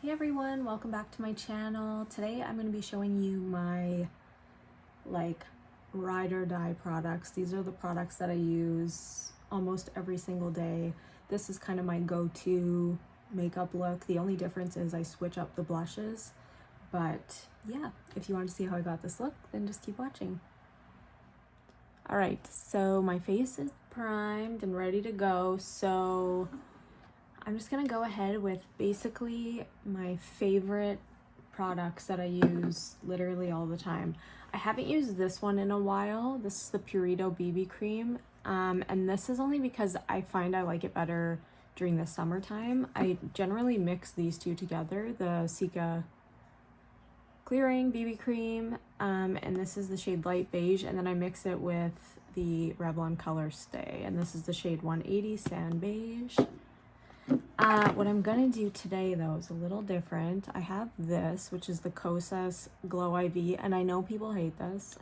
Hey everyone, welcome back to my channel. Today I'm going to be showing you my ride or die products. These are the products that I use almost every single day. This is kind of my go-to makeup look. The only difference is I switch up the blushes. But yeah, if you want to see how I got this look, then just keep watching. Alright, so my face is primed and ready to go. So I'm just gonna go ahead with basically my favorite products that I use literally all the time. I haven't used this one in a while. This is the Purito BB cream, and this is only because I find I like it better during the summertime. I generally mix these two together, the Cica clearing BB cream, and this is the shade light beige, and then I mix it with the Revlon color stay, and this is the shade 180 sand beige. What I'm gonna do today though is a little different. I have this, which is the Kosas Glow IV, and I know people hate this,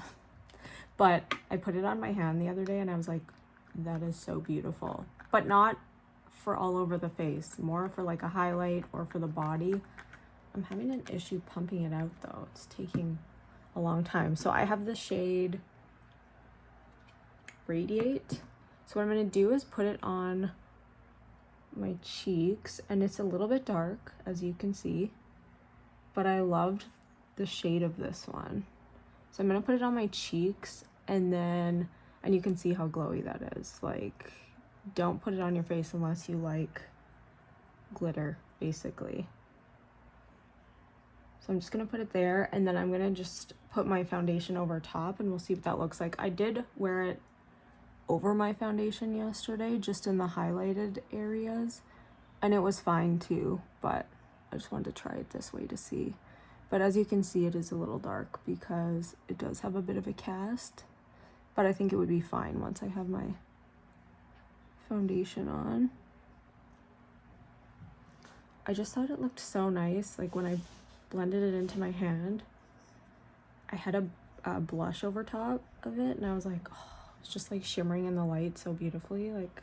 but I put it on my hand the other day and I was like, that is so beautiful. But not for all over the face, more for like a highlight or for the body. I'm having an issue pumping it out though. It's taking a long time. So I have the shade Radiate. So what I'm gonna do is put it on my cheeks, and it's a little bit dark as you can see, but I loved the shade of this one. So I'm gonna put it on my cheeks, and you can see how glowy that is. Like, don't put it on your face unless you like glitter, basically. So I'm just gonna put it there, and then I'm gonna just put my foundation over top, and we'll see what that looks like. I did wear it over my foundation yesterday, just in the highlighted areas, and it was fine too, but I just wanted to try it this way to see. But as you can see, it is a little dark because it does have a bit of a cast, but I think it would be fine once I have my foundation on. I just thought it looked so nice. Like when I blended it into my hand, I had a blush over top of it, and I was like, oh, it's just like shimmering in the light so beautifully. Like,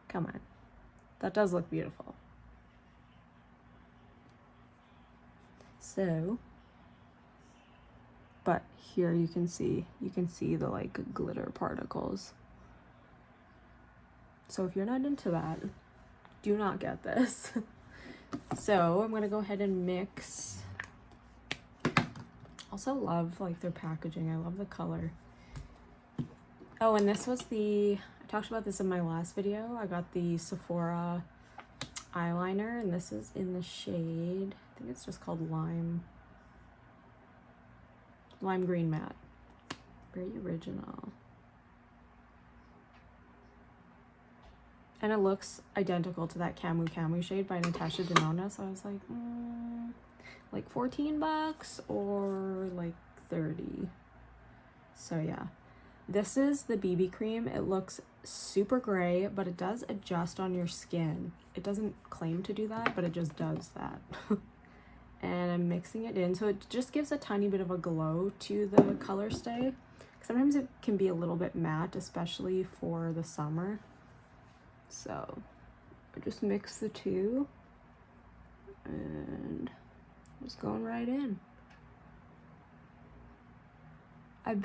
come on, that does look beautiful. So, but here you can see the like glitter particles. So if you're not into that, do not get this. So I'm gonna go ahead and mix. Also love like their packaging. I love the color. Oh, and this was I talked about this in my last video. I got the Sephora eyeliner, and this is in the shade, I think it's just called Lime Green Matte. Very original. And it looks identical to that Camu shade by Natasha Denona, so I was like, like 14 bucks or like 30. So yeah. This is the BB cream. It looks super gray, but it does adjust on your skin. It doesn't claim to do that, but it just does that. And I'm mixing it in, so it just gives a tiny bit of a glow to the color stay. Sometimes it can be a little bit matte, especially for the summer. So I just mix the two, and it's going right in. I've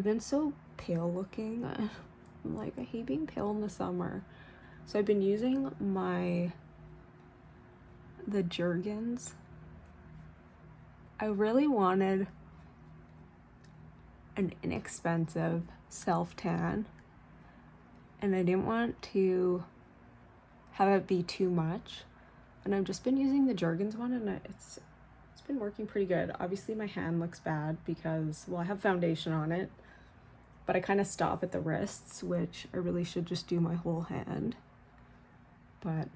been so pale looking. I'm like, I hate being pale in the summer. So I've been using the Jergens. I really wanted an inexpensive self-tan, and I didn't want to have it be too much. And I've just been using the Jergens one, and it's been working pretty good. Obviously my hand looks bad because, well, I have foundation on it, but I kind of stop at the wrists, which I really should just do my whole hand. But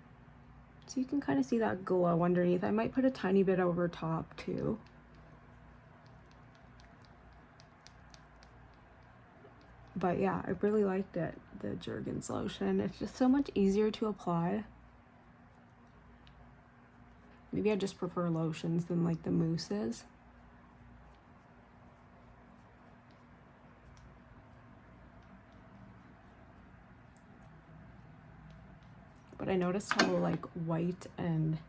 so you can kind of see that glow underneath. I might put a tiny bit over top too. But yeah, I really liked it, the Jergens lotion. It's just so much easier to apply. Maybe I just prefer lotions than like the mousses. But I noticed how like white and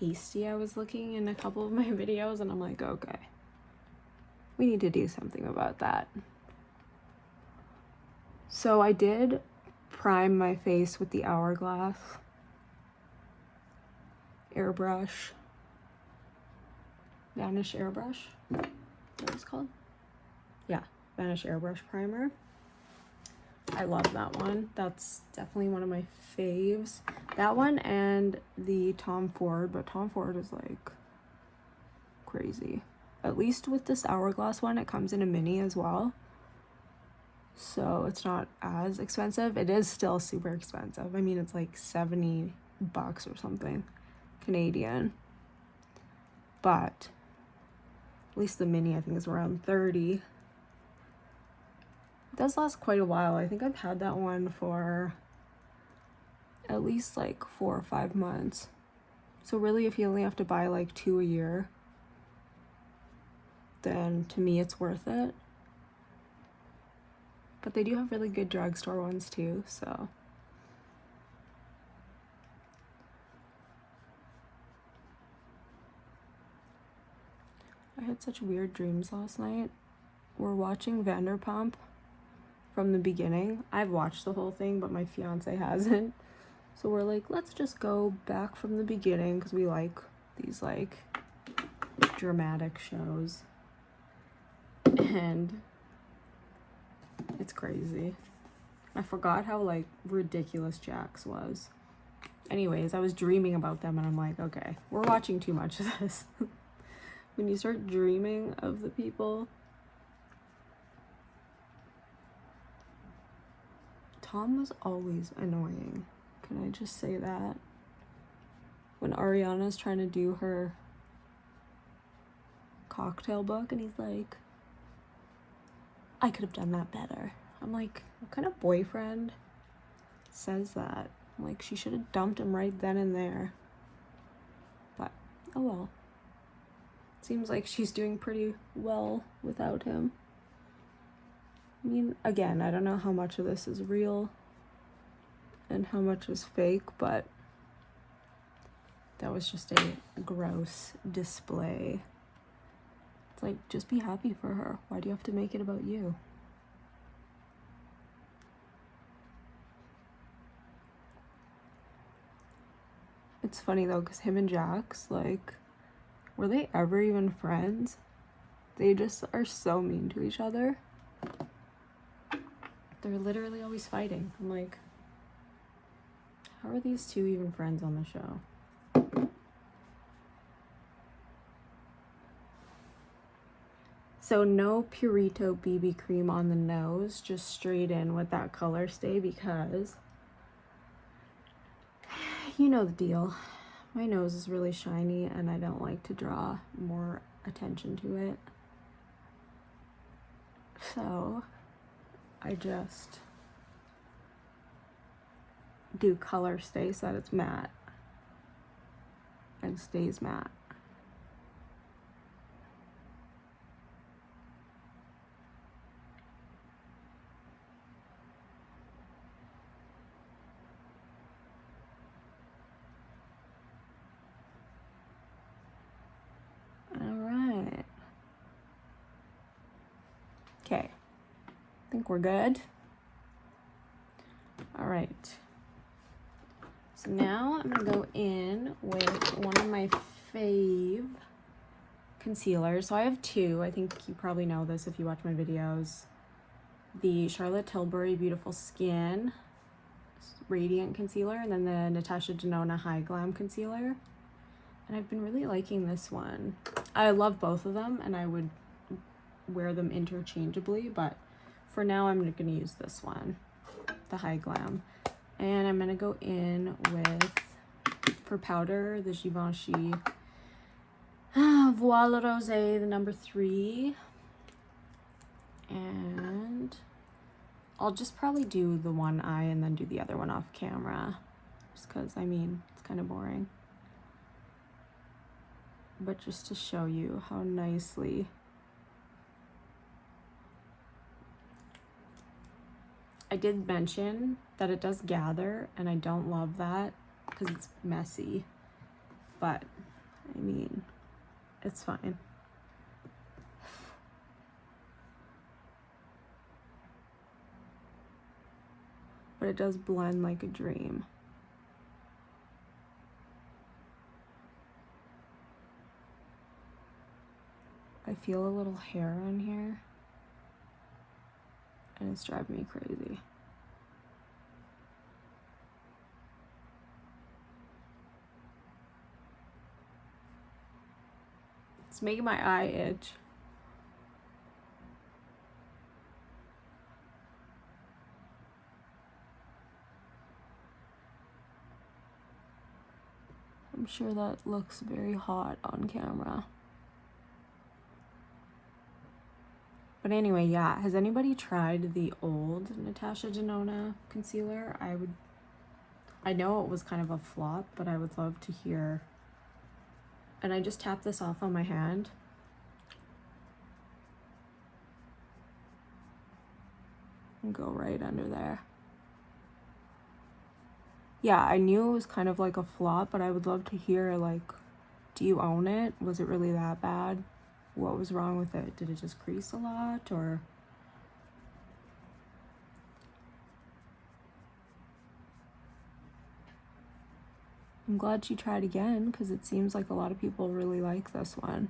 pasty I was looking in a couple of my videos, and I'm like, okay, we need to do something about that. So I did prime my face with the Hourglass airbrush, Vanish airbrush, is that what it's called? Yeah, Vanish airbrush primer. I love that one. That's definitely one of my faves. That one and the Tom Ford, but Tom Ford is like crazy. At least with this Hourglass one, it comes in a mini as well, so it's not as expensive. It is still super expensive. I mean, it's like $70 or something Canadian, but at least the mini I think is around 30. It does last quite a while. I think I've had that one for at least like 4 or 5 months. So really, if you only have to buy like 2 a year, then to me it's worth it. But they do have really good drugstore ones too, so. I had such weird dreams last night. We're watching Vanderpump from the beginning. I've watched the whole thing, but my fiance hasn't. So we're like, let's just go back from the beginning, because we like these like dramatic shows. And it's crazy. I forgot how like ridiculous Jax was. Anyways, I was dreaming about them, and I'm like, okay, we're watching too much of this. When you start dreaming of the people. Tom was always annoying. Can I just say that? When Ariana's trying to do her cocktail book, and he's like, I could have done that better. I'm like, what kind of boyfriend says that? I'm like, she should have dumped him right then and there. But, oh well. Seems like she's doing pretty well without him. I mean, again, I don't know how much of this is real and how much is fake, but that was just a gross display. It's like, just be happy for her. Why do you have to make it about you? It's funny though, because him and Jax, like, were they ever even friends? They just are so mean to each other. They're literally always fighting. I'm like, how are these two even friends on the show? So no Purito BB cream on the nose, just straight in with that color stay, because you know the deal. My nose is really shiny and I don't like to draw more attention to it. So I just do color stay so that it's matte and stays matte. Alright. Okay. I think we're good. Alright. So now I'm going to go in with one of my fave concealers. So I have two. I think you probably know this if you watch my videos. The Charlotte Tilbury Beautiful Skin Radiant Concealer, and then the Natasha Denona High Glam Concealer. And I've been really liking this one. I love both of them, and I would wear them interchangeably, but for now I'm going to use this one, the High Glam. And I'm going to go in with, for powder, the Givenchy Voile Rosé, the number 3. And I'll just probably do the one eye and then do the other one off camera. Just because, I mean, it's kind of boring. But just to show you how nicely I did mention that it does gather, and I don't love that because it's messy, but I mean, it's fine. But it does blend like a dream. I feel a little hair on here, and it's driving me crazy. It's making my eye itch. I'm sure that looks very hot on camera. But anyway, yeah, has anybody tried the old Natasha Denona concealer? I know it was kind of a flop, but I would love to hear. And I just tapped this off on my hand. And go right under there. Yeah, I knew it was kind of like a flop, but I would love to hear, like, do you own it? Was it really that bad? What was wrong with it? Did it just crease a lot, or? I'm glad she tried again, because it seems like a lot of people really like this one.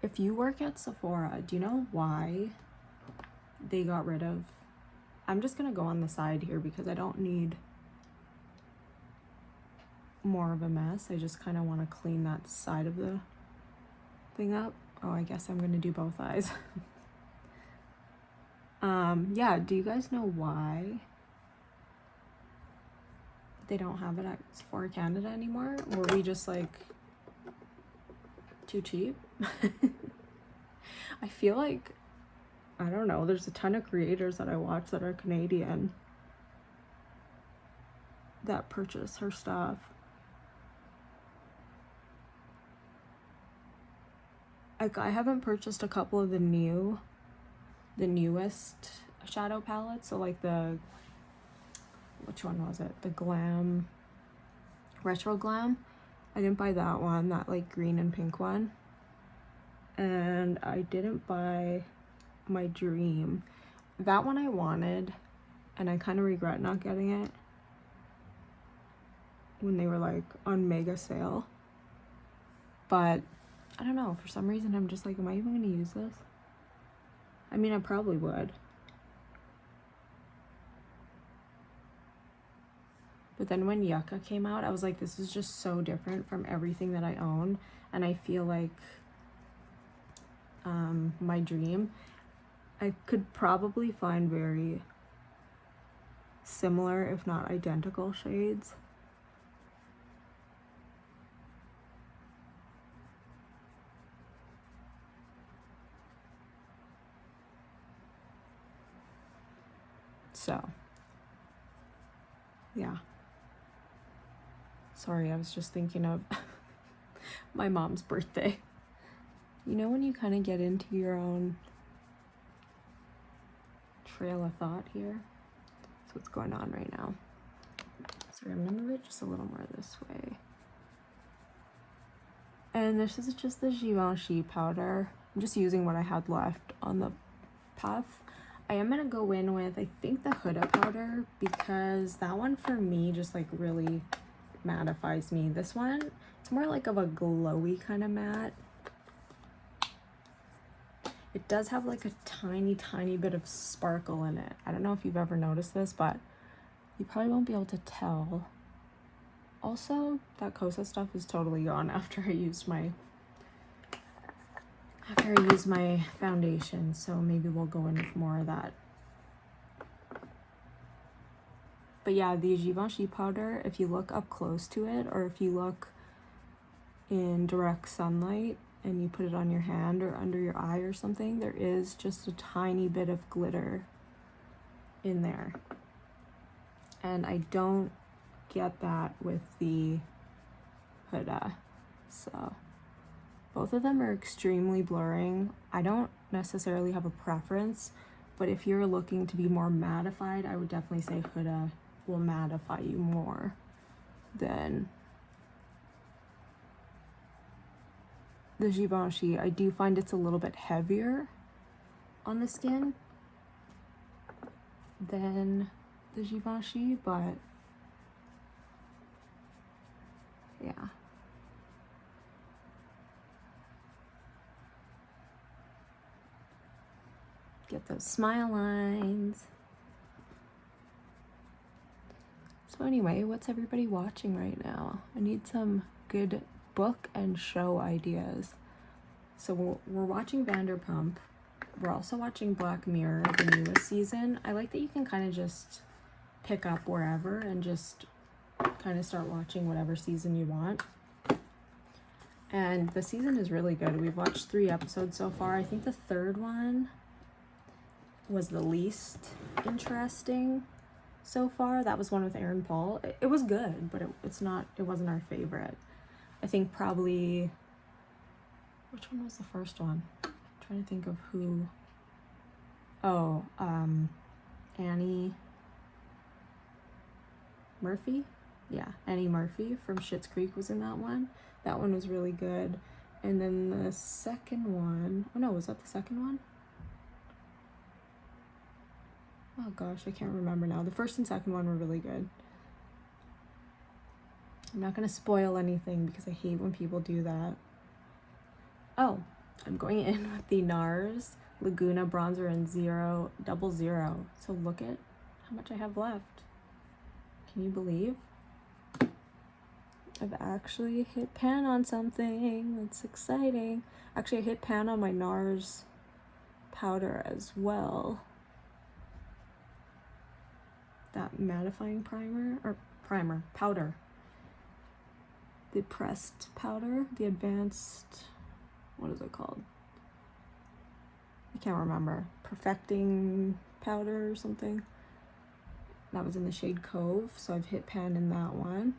If you work at Sephora, do you know why they got rid of... I'm just gonna go on the side here because I don't need more of a mess. I just kind of want to clean that side of the thing up. Oh, I guess I'm gonna do both eyes. Yeah, do you guys know why they don't have it at Sephora Canada anymore? Were we just like too cheap? I feel like, I don't know, there's a ton of creators that I watch that are Canadian that purchase her stuff. Like, I haven't purchased a couple of the newest shadow palettes. So like which one was it? The Glam, Retro Glam. I didn't buy that one, that like green and pink one. And I didn't buy my Dream. That one I wanted, and I kind of regret not getting it when they were like on mega sale. But I don't know, for some reason I'm just like, am I even gonna use this? I mean, I probably would. But then when Yucca came out, I was like, this is just so different from everything that I own. And I feel like my Dream, I could probably find very similar, if not identical, shades. So, yeah. Sorry, I was just thinking of my mom's birthday. You know when you kind of get into your own trail of thought here? That's what's going on right now. Sorry, I'm gonna move it just a little more this way. And this is just the Givenchy powder. I'm just using what I had left on the puff. I am gonna go in with, I think, the Huda powder, because that one for me just like really mattifies me. This one, it's more like of a glowy kind of matte. It does have like a tiny bit of sparkle in it. I don't know if you've ever noticed this, but you probably won't be able to tell. Also, that Kosa stuff is totally gone after I used my foundation, so maybe we'll go in with more of that. But yeah, the Givenchy powder, if you look up close to it, or if you look in direct sunlight and you put it on your hand or under your eye or something, there is just a tiny bit of glitter in there. And I don't get that with the Huda. So both of them are extremely blurring. I don't necessarily have a preference, but if you're looking to be more mattified, I would definitely say Huda will mattify you more. than the Givenchy. I do find it's a little bit heavier on the skin than the Givenchy, but yeah. Get those smile lines. So anyway, what's everybody watching right now? I need some good book and show ideas. So we're watching Vanderpump. We're also watching Black Mirror, the newest season. I like that you can kind of just pick up wherever and just kind of start watching whatever season you want. And the season is really good. We've watched 3 episodes so far. I think the 3rd one was the least interesting so far. That was one with Aaron Paul. It was good, but it wasn't our favorite. I think probably, which one was the first one? I'm trying to think of who. Oh, Annie Murphy? Yeah, Annie Murphy from Schitt's Creek was in that one. That one was really good. And then the second one, oh no, was that the second one? Oh gosh, I can't remember now. The first and second one were really good. I'm not going to spoil anything because I hate when people do that. Oh, I'm going in with the NARS Laguna Bronzer in 000. So look at how much I have left. Can you believe? I've actually hit pan on something. That's exciting. Actually, I hit pan on my NARS powder as well. That mattifying powder. The pressed powder, the advanced, what is it called? I can't remember. Perfecting powder or something. That was in the shade Cove, so I've hit pan in that one.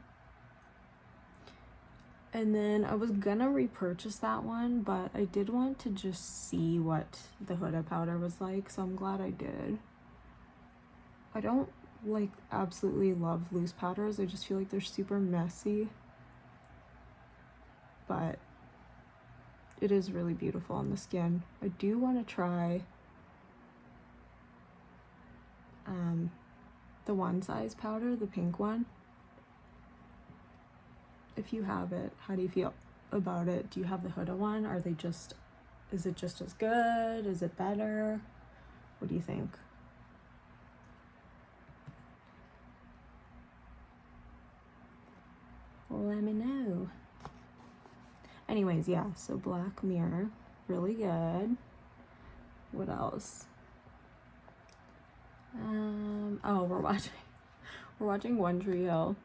And then I was gonna repurchase that one, but I did want to just see what the Huda powder was like, so I'm glad I did. I don't absolutely love loose powders. I just feel like they're super messy. But it is really beautiful on the skin. I do want to try the One Size powder, the pink one. If you have it, how do you feel about it? Do you have the Huda one? Is it just as good? Is it better? What do you think? Let me know. Anyways, yeah, so Black Mirror, really good. What else? Oh, we're watching One Tree Hill.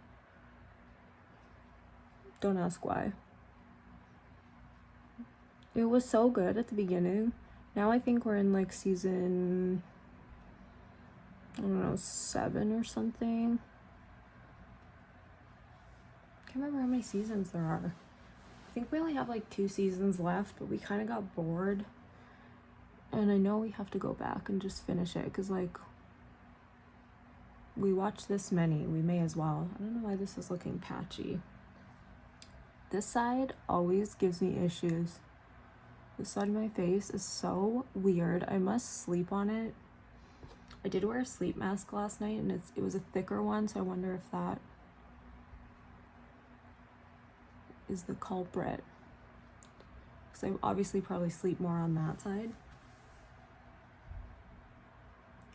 Don't ask why. It was so good at the beginning. Now I think we're in season, I don't know, 7 or something. Can't remember how many seasons there are. I think we only have 2 seasons left, but we kind of got bored. And I know we have to go back and just finish it because we watched this many. We may as well. I don't know why this is looking patchy. This side always gives me issues. This side of my face is so weird. I must sleep on it. I did wear a sleep mask last night and it was a thicker one, so I wonder if that is the culprit. Because I obviously probably sleep more on that side.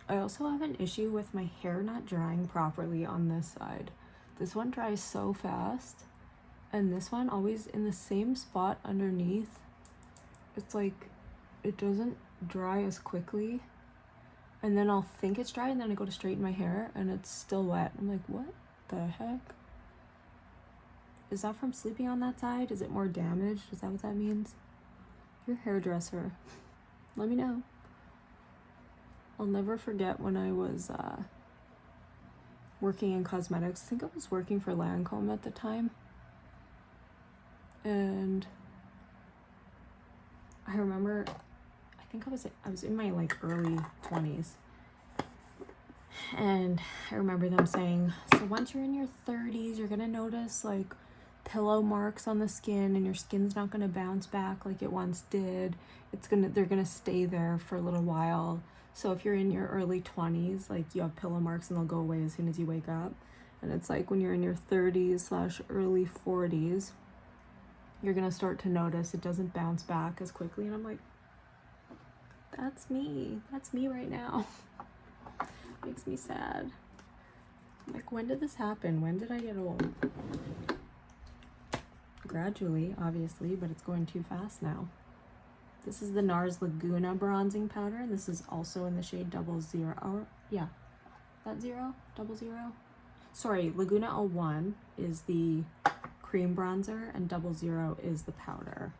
I also have an issue with my hair not drying properly on this side. This one dries so fast, and this one always in the same spot underneath. It's it doesn't dry as quickly, and then I'll think it's dry and then I go to straighten my hair and it's still wet. I'm like, what the heck? Is that from sleeping on that side? Is it more damaged? Is that what that means? Your hairdresser, let me know. I'll never forget when I was working in cosmetics. I think I was working for Lancome at the time. And I remember, I think I was in my early 20s. And I remember them saying, so once you're in your 30s, you're gonna notice like pillow marks on the skin, and your skin's not gonna bounce back like it once did. They're gonna stay there for a little while. So if you're in your early 20s, like you have pillow marks and they'll go away as soon as you wake up. And it's like when you're in your 30s/early 40s, you're gonna start to notice it doesn't bounce back as quickly. And I'm like, that's me right now. Makes me sad. Like, when did this happen? When did I get old? Gradually, obviously, but it's going too fast now. This is the NARS Laguna bronzing powder, and this is also in the shade 00. Or, yeah, that 0? 00? Sorry, Laguna 01 is the cream bronzer, and 00 is the powder.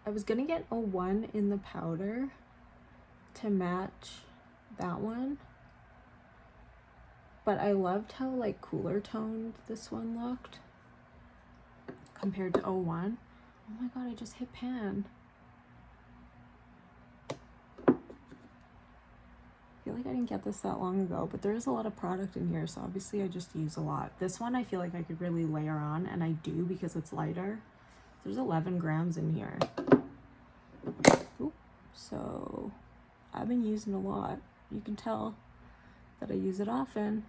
I was gonna get 01 in the powder to match that one, but I loved how like cooler toned this one looked compared to 01. Oh my god, I just hit pan. I feel like I didn't get this that long ago, but there is a lot of product in here, so obviously I just use a lot. This one I feel like I could really layer on, and I do because it's lighter. There's 11 grams in here. Ooh, so I've been using a lot. You can tell that I use it often.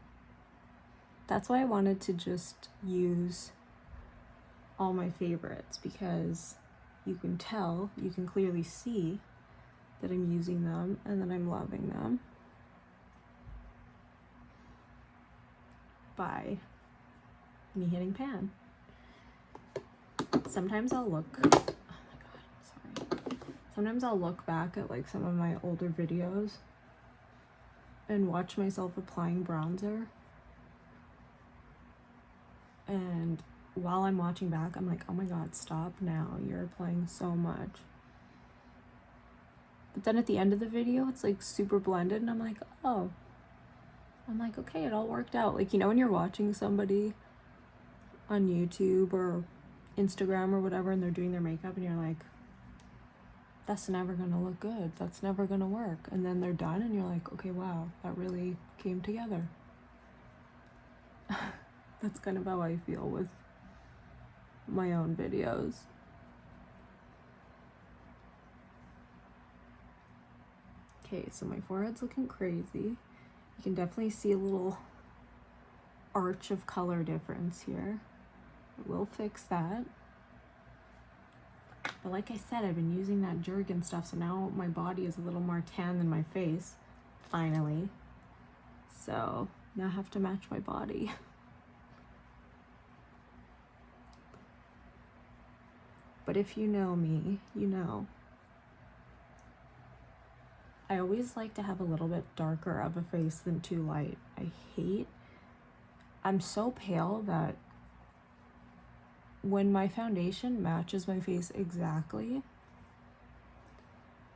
That's why I wanted to just use all my favorites, because you can tell, you can clearly see that I'm using them and that I'm loving them by me hitting pan. Sometimes I'll look, oh my god, sorry. Sometimes I'll look back at like some of my older videos and watch myself applying bronzer, and while I'm watching back, I'm like, oh my god, stop now, you're applying so much. But then at the end of the video, it's like super blended, and I'm like, oh. I'm like, okay, it all worked out. Like, you know when you're watching somebody on YouTube or Instagram or whatever, and they're doing their makeup, and you're like, that's never gonna look good, that's never gonna work. And then they're done, and you're like, okay, wow, that really came together. That's kind of how I feel with my own videos. Okay, so my forehead's looking crazy. You can definitely see a little arch of color difference here. We'll fix that. But like I said, I've been using that Jergen stuff, so now my body is a little more tan than my face, finally. So now I have to match my body. But if you know me, you know. I always like to have a little bit darker of a face than too light. I'm so pale that when my foundation matches my face exactly,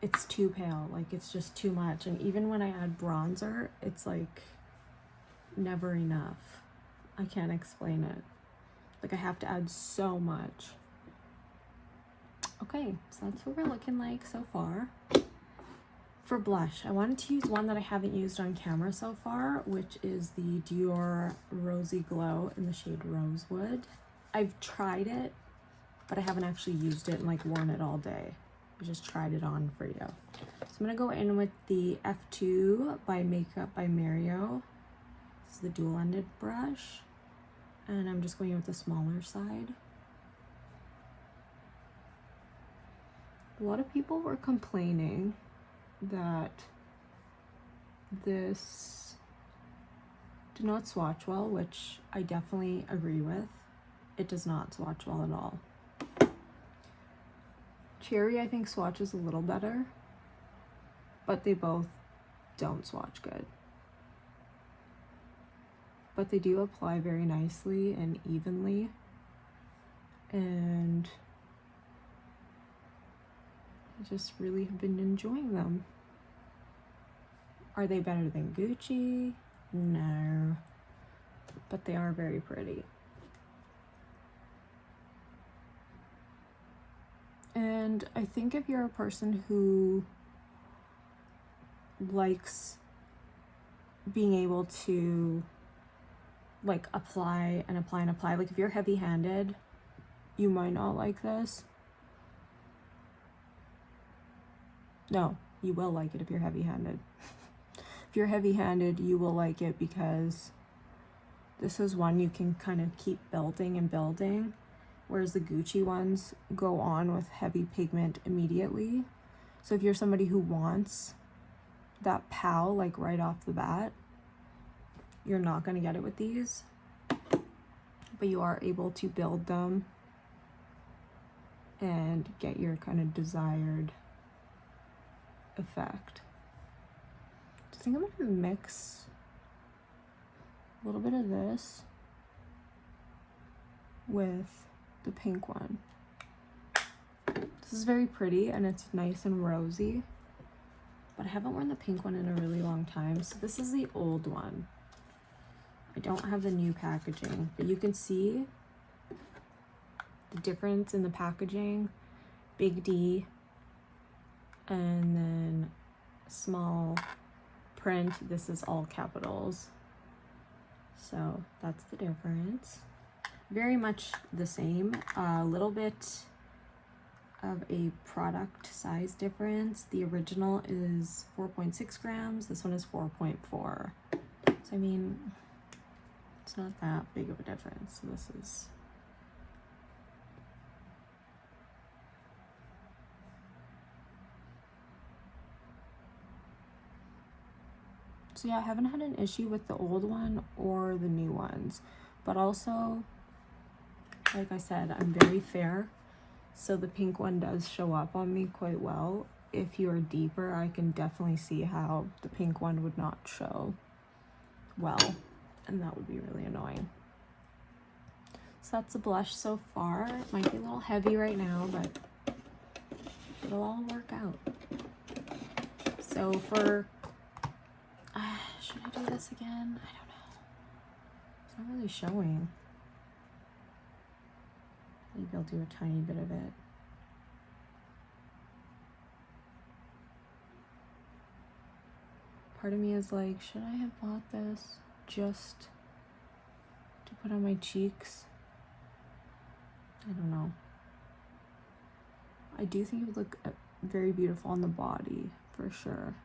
it's too pale. Like, it's just too much. And even when I add bronzer, it's like never enough. I can't explain it. Like, I have to add so much. Okay, so that's what we're looking like so far. For blush, I wanted to use one that I haven't used on camera so far, which is the Dior Rosy Glow in the shade Rosewood. I've tried it, but I haven't actually used it and like worn it all day. I just tried it on for you. So I'm gonna go in with the F2 by Makeup by Mario. This is the dual-ended brush, and I'm just going in with the smaller side. A lot of people were complaining that this did not swatch well, which I definitely agree with. It does not swatch well at all. Cherry, I think, swatches a little better, but they both don't swatch good. But they do apply very nicely and evenly, and I just really have been enjoying them. Are they better than Gucci? No, but they are very pretty. And I think if you're a person who likes being able to like apply and apply and apply. Like if you're heavy-handed, you might not like this. No, you will like it if you're heavy-handed. If you're heavy-handed, you will like it because this is one you can kind of keep building and building, whereas the Gucci ones go on with heavy pigment immediately. So if you're somebody who wants that pow like right off the bat, you're not going to get it with these, but you are able to build them and get your kind of desired effect. I think I'm going to mix a little bit of this with the pink one. This is very pretty and it's nice and rosy, but I haven't worn the pink one in a really long time. So this is the old one. I don't have the new packaging, but you can see the difference in the packaging. Big D and then small print. This is all capitals. So that's the difference. Very much the same. A little bit of a product size difference. The original is 4.6 grams. This one is 4.4. So I mean, it's not that big of a difference. So this is so yeah, I haven't had an issue with the old one or the new ones, but also, like I said, I'm very fair, so the pink one does show up on me quite well. If you're deeper, I can definitely see how the pink one would not show well, and that would be really annoying. So that's the blush so far. It might be a little heavy right now, but it'll all work out. So for should I do this again? I don't know. It's not really showing. Maybe I'll do a tiny bit of it. Part of me is like, should I have bought this just to put on my cheeks? I don't know. I do think it would look very beautiful on the body, for sure.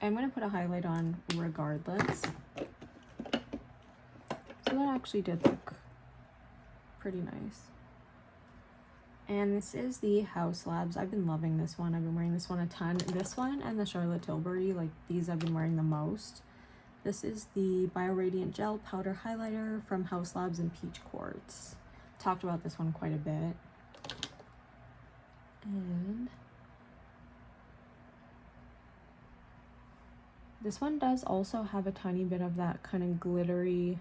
I'm going to put a highlight on regardless. So that actually did look pretty nice. And this is the House Labs. I've been loving this one. I've been wearing this one a ton. This one and the Charlotte Tilbury, like these I've been wearing the most. This is the Bio Radiant Gel Powder Highlighter from House Labs in Peach Quartz. Talked about this one quite a bit. And this one does also have a tiny bit of that kind of glittery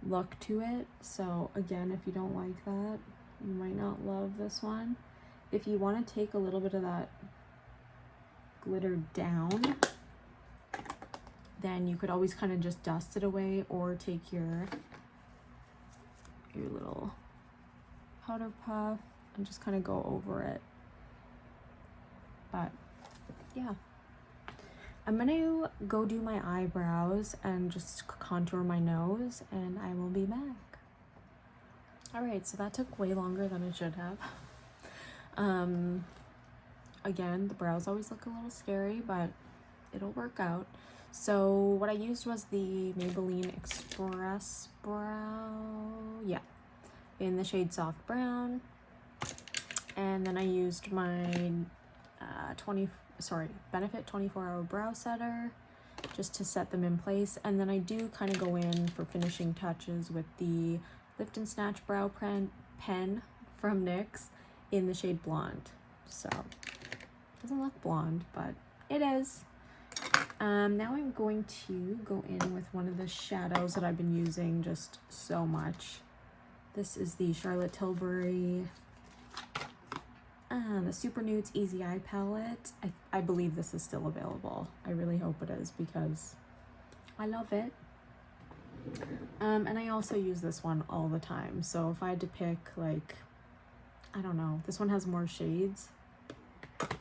look to it. So again, if you don't like that, you might not love this one. If you want to take a little bit of that glitter down, then you could always kind of just dust it away or take your little powder puff and just kind of go over it. But yeah. I'm gonna go do my eyebrows and just contour my nose, and I will be back. All right, so that took way longer than it should have. Again, the brows always look a little scary, but it'll work out. So what I used was the Maybelline Express Brow, yeah, in the shade Soft Brown. And then I used my Benefit 24-Hour Brow Setter just to set them in place. And then I do kind of go in for finishing touches with the Lift and Snatch Brow Pen from NYX in the shade Blonde. So, it doesn't look blonde, but it is. Now I'm going to go in with one of the shadows that I've been using just so much. This is the Charlotte Tilbury the Super Nudes Easy Eye Palette. I believe this is still available. I really hope it is because I love it. And I also use this one all the time. So if I had to pick like I don't know. This one has more shades.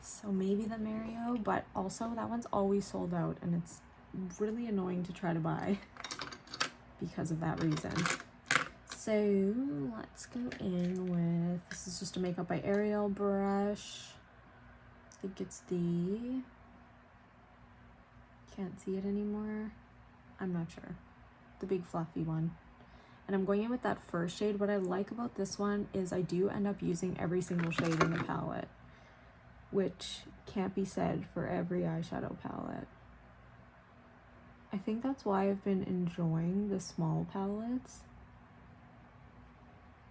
So maybe the Mario, but also that one's always sold out and it's really annoying to try to buy because of that reason. So let's go in with, this is just a Makeup by Ariel brush. I think it's the, can't see it anymore. I'm not sure. The big fluffy one. And I'm going in with that first shade. What I like about this one is I do end up using every single shade in the palette, which can't be said for every eyeshadow palette. I think that's why I've been enjoying the small palettes,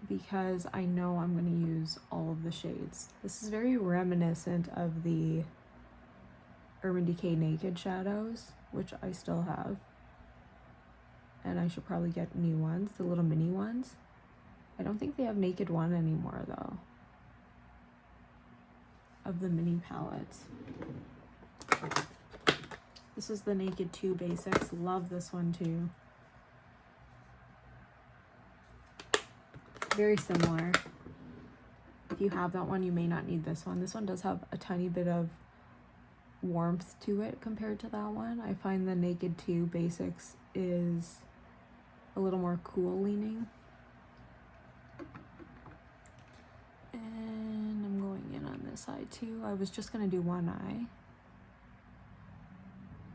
because I know I'm going to use all of the shades. This is very reminiscent of the Urban Decay Naked shadows, which I still have. And I should probably get new ones, the little mini ones. I don't think they have Naked 1 anymore though, of the mini palettes. This is the Naked 2 Basics. Love this one too. Very similar. If you have that one, you may not need this one. This one does have a tiny bit of warmth to it compared to that one. I find the Naked 2 Basics is a little more cool leaning. And I'm going in on this eye too. I was just gonna do one eye,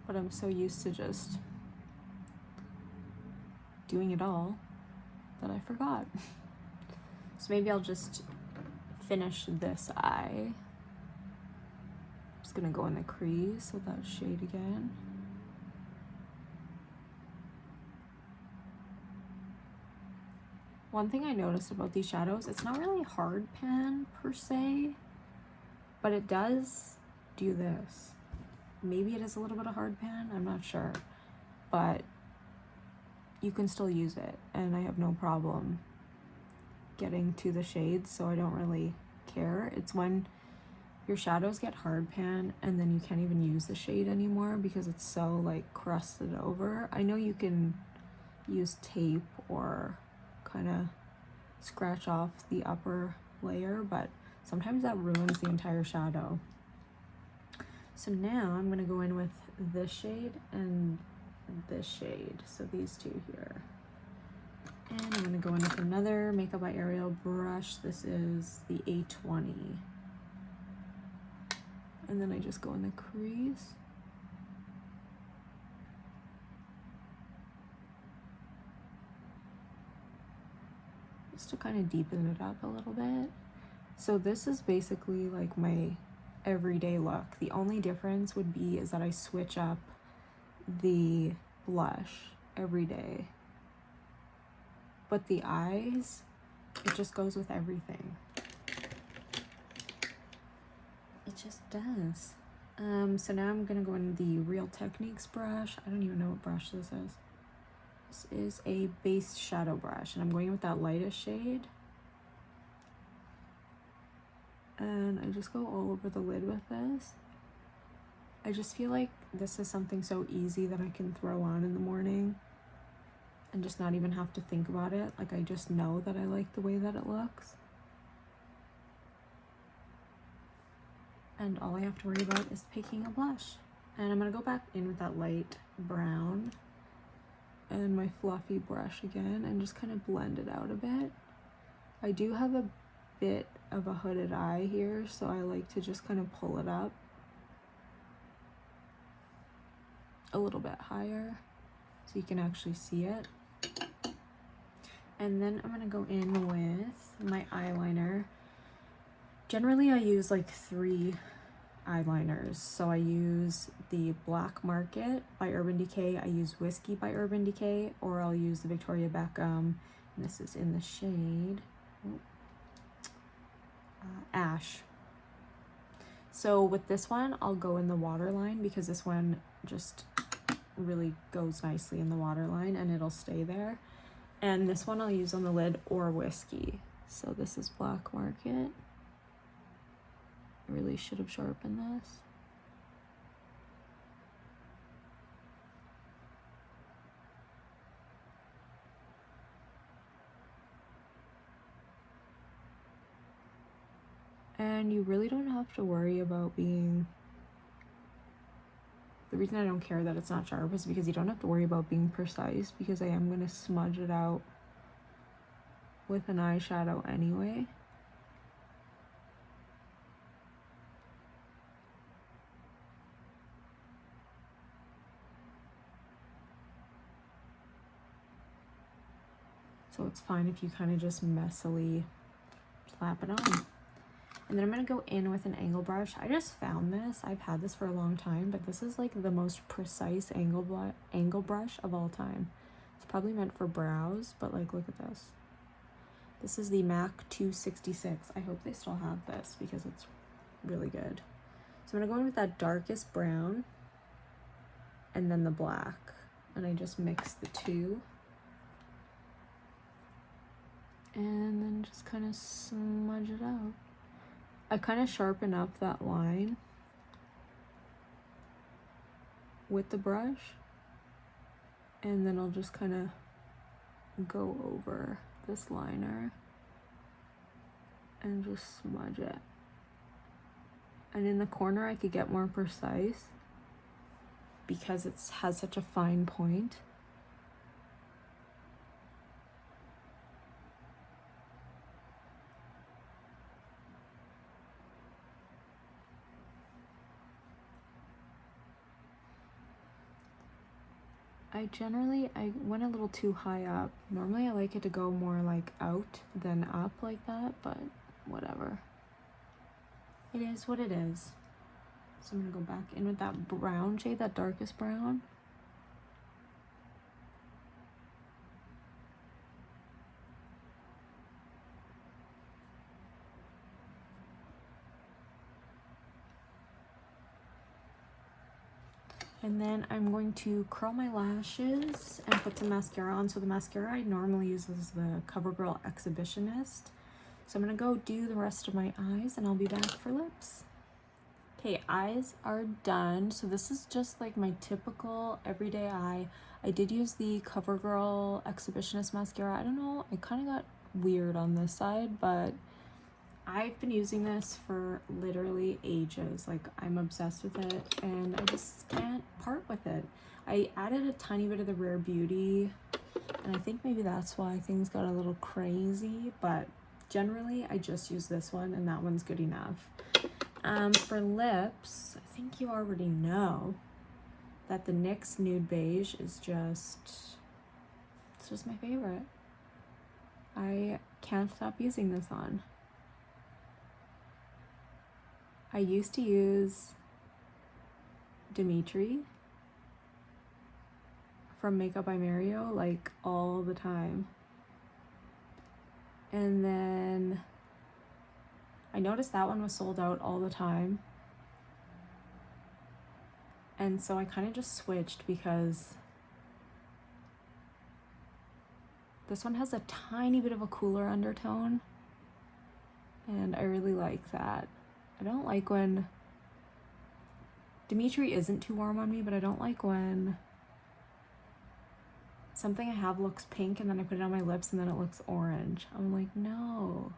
but I'm so used to just doing it all that I forgot. So maybe I'll just finish this eye. Just gonna go in the crease with that shade again. One thing I noticed about these shadows, it's not really hard pan per se, but it does do this. Maybe it is a little bit of hard pan, I'm not sure, but you can still use it and I have no problem getting to the shades, so I don't really care. It's when your shadows get hard pan and then you can't even use the shade anymore because it's so like crusted over. I know you can use tape or kind of scratch off the upper layer, but sometimes that ruins the entire shadow. So now I'm going to go in with this shade and this shade, so these two here. And I'm going to go in with another Makeup by Ariel brush. This is the A20. And then I just go in the crease. Just to kind of deepen it up a little bit. So this is basically like my everyday look. The only difference would be is that I switch up the blush every day. But the eyes, it just goes with everything. It just does. So now I'm gonna go in the Real Techniques brush. I don't even know what brush this is. This is a base shadow brush, and I'm going with that lightest shade. And I just go all over the lid with this. I just feel like this is something so easy that I can throw on in the morning and just not even have to think about it. Like, I just know that I like the way that it looks. And all I have to worry about is picking a blush. And I'm gonna go back in with that light brown and my fluffy brush again and just kind of blend it out a bit. I do have a bit of a hooded eye here, so I like to just kind of pull it up a little bit higher so you can actually see it. And then I'm gonna go in with my eyeliner. Generally I use like 3 eyeliners. So I use the Black Market by Urban Decay, I use Whiskey by Urban Decay, or I'll use the Victoria Beckham, and this is in the shade Ash. So with this one, I'll go in the waterline because this one just really goes nicely in the waterline and it'll stay there. And this one I'll use on the lid or Whiskey. So this is Black Market. Really should have sharpened this. And you really don't have to worry about being... The reason I don't care that it's not sharp is because you don't have to worry about being precise, because I am going to smudge it out with an eyeshadow anyway. So it's fine if you kind of just messily slap it on. And then I'm going to go in with an angle brush. I just found this. I've had this for a long time, but this is like the most precise angle brush of all time. It's probably meant for brows, but like, look at this. This is the MAC 266. I hope they still have this because it's really good. So I'm going to go in with that darkest brown and then the black. And I just mix the two. And then just kind of smudge it out. I kind of sharpen up that line with the brush, and then I'll just kind of go over this liner and just smudge it. And in the corner I could get more precise because it has such a fine point. I went a little too high up. Normally I like it to go more like out than up like that, but whatever. It is what it is. So I'm gonna go back in with that brown shade, that darkest brown. And then I'm going to curl my lashes and put some mascara on. So the mascara I normally use is the CoverGirl Exhibitionist. So I'm gonna go do the rest of my eyes and I'll be back for lips. Okay, eyes are done. So this is just like my typical everyday eye. I did use the CoverGirl Exhibitionist mascara. I don't know, I kind of got weird on this side, but I've been using this for literally ages. Like, I'm obsessed with it and I just can't part with it. I added a tiny bit of the Rare Beauty and I think maybe that's why things got a little crazy, but generally I just use this one and that one's good enough. For lips, I think you already know that the NYX Nude Beige is just my favorite. I can't stop using this on. I used to use Dimitri from Makeup by Mario like all the time. And then I noticed that one was sold out all the time. And so I kind of just switched because this one has a tiny bit of a cooler undertone. And I really like that. I don't like when Dimitri isn't too warm on me, but I don't like when something I have looks pink and then I put it on my lips and then it looks orange. I'm like, no.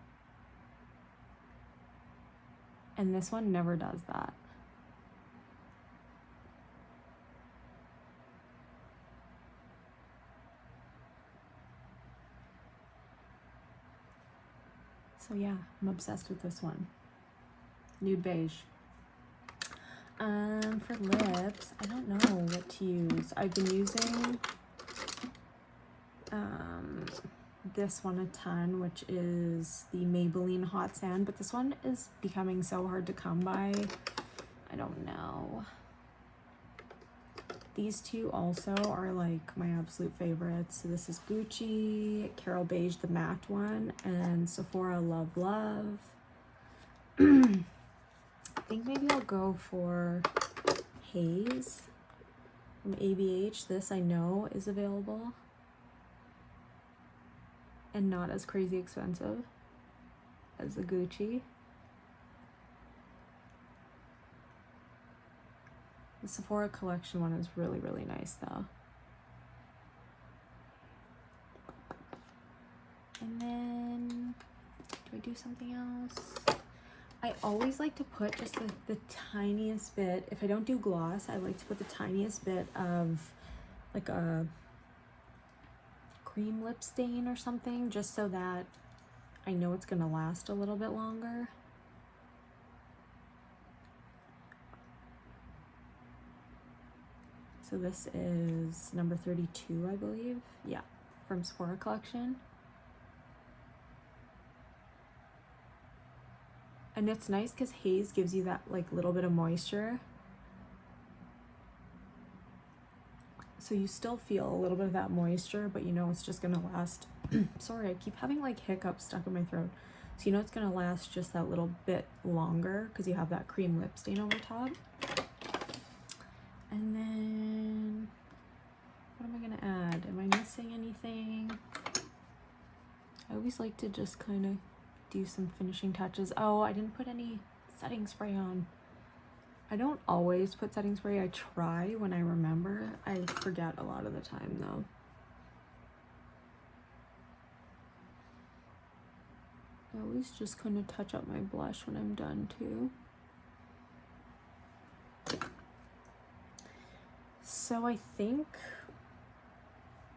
And this one never does that. So yeah, I'm obsessed with this one. Nude Beige. For lips, I don't know what to use. I've been using this one a ton, which is the Maybelline Hot Sand, but this one is becoming so hard to come by. I don't know. These two also are like my absolute favorites. So this is Gucci, Carol Beige, the matte one, and Sephora Love Love. I think maybe I'll go for Haze from ABH. This I know is available and not as crazy expensive as the Gucci. The Sephora collection one is really, really nice though. And then, do I do something else? I always like to put just like the tiniest bit. If I don't do gloss, I like to put the tiniest bit of like a cream lip stain or something, just so that I know it's gonna last a little bit longer. So this is number 32, I believe. Yeah, from Sephora collection. And it's nice because haze gives you that like little bit of moisture. So you still feel a little bit of that moisture, but you know it's just gonna last. Sorry, I keep having like hiccups stuck in my throat. So you know it's gonna last just that little bit longer because you have that cream lip stain over top. And then, what am I gonna add? Am I missing anything? I always like to just kind of do some finishing touches. Oh, I didn't put any setting spray on. I don't always put setting spray. I try when I remember. I forget a lot of the time though. I always just kind of touch up my blush when I'm done too. So I think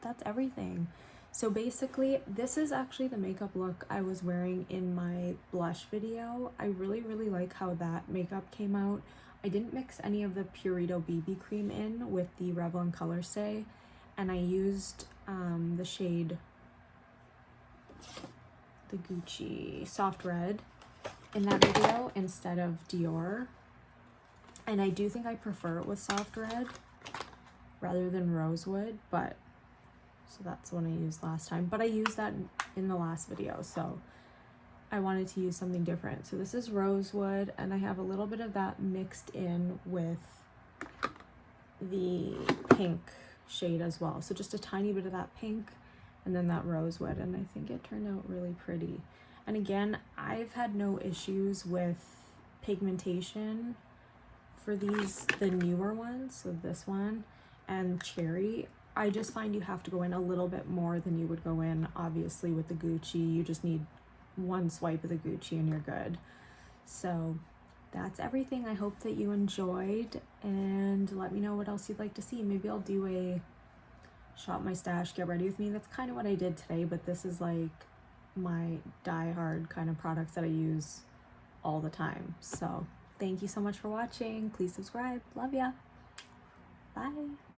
that's everything. So basically, this is actually the makeup look I was wearing in my blush video. I really like how that makeup came out. I didn't mix any of the Purito BB cream in with the Revlon Color Stay, and I used the shade, the Gucci Soft Red in that video instead of Dior. And I do think I prefer it with Soft Red rather than Rosewood, but so that's the one I used last time, but I used that in the last video, so I wanted to use something different. So this is Rosewood, and I have a little bit of that mixed in with the pink shade as well. So just a tiny bit of that pink and then that Rosewood, and I think it turned out really pretty. And again, I've had no issues with pigmentation for these, the newer ones, so this one and Cherry. I just find you have to go in a little bit more than you would go in, obviously, with the Gucci. You just need one swipe of the Gucci and you're good. So that's everything. I hope that you enjoyed, and let me know what else you'd like to see. Maybe I'll do a shop my stash, get ready with me. That's kind of what I did today, but this is like my die-hard kind of products that I use all the time. So thank you so much for watching. Please subscribe. Love ya. Bye.